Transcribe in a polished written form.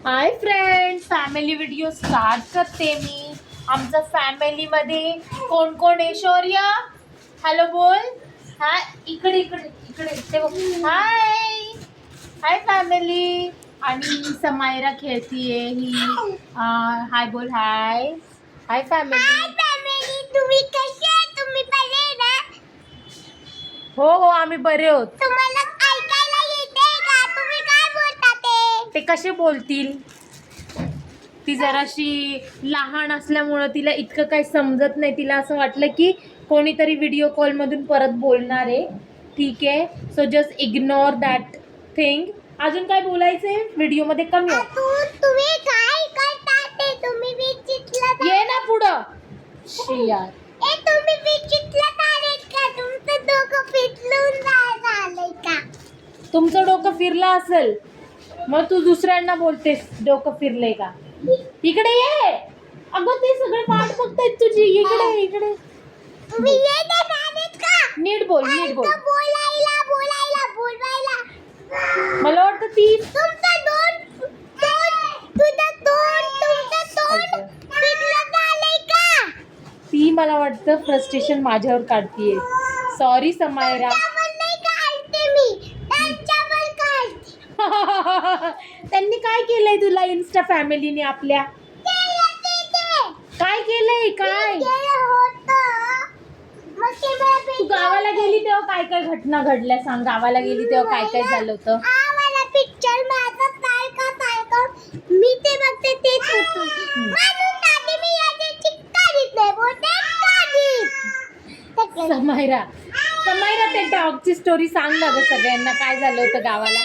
Hi friends, family video start करते मी. आमच्या फॅमिलीमध्ये कोण कोण आहे? शौर्य हॅलो बोल. हाय इकडे इकडे इकडे ते बघ. हाय हाय फॅमिली. आणि समायरा खेळतीये ही. हाय बोल. हाय हाय फॅमिली. तुम्ही कसे आहे? तुम्ही बरे ना? हो हो आम्ही बरे आहोत. तुम्हाला ऐकायला येते का? तुम्ही काय बोलता ते कसे बोलतील? ती जराशी लहान असल्यामुळं तिला इतकं काही समजत नाही. तिला असं वाटलं की कोणीतरी व्हिडिओ कॉलमधून परत बोलणार आहे. ठीक आहे, so just ignore that thing. अजून काय बोलायचंय व्हिडिओमध्ये? कमी तुम्ही काय करता ते? तुम्ही विचित्र ये ना पुढं. यार तुम्ही विचित्र झालेत का? तुमचं डोकं फिरलून झालंय का? तुमचं डोकं फिरलं असेल मग तू दुसऱ्यांना बोलतेस डोकं फिरलंय का? इकडे ये. अगं ते सगळे वाट बघतायत तुझी. इकडे इकडे. तुम्ही येते झालेत का? नीट बोल, नीट बोल. बोलायला बोलवायला. मला वाटतं ती तुमचं तोंड फिरलं झालंय का? ती मला वाटतं फ्रस्ट्रेशन माझ्यावर काढतीये. सॉरी समायरा. त्यावर नाही काढते मी, त्यांच्यावर काढते. त्यांनी काय केलंय तुला इन्स्टा फॅमिलीने आपल्या? काय केलंय? काय तू गावाला गेली तेव्हा काय काय घटना घडल्या सांग. गावाला गेली तेव्हा काय काय झालं होतं? पिक्चर माझा सारखं मी ते बघते तेच होतं. म्हणून दादी मी याची काढीत नाही बोलते काढीत. समायरा ते डॉगची स्टोरी सांग ना गं सगळ्यांना. काय झालं होतं गावाला?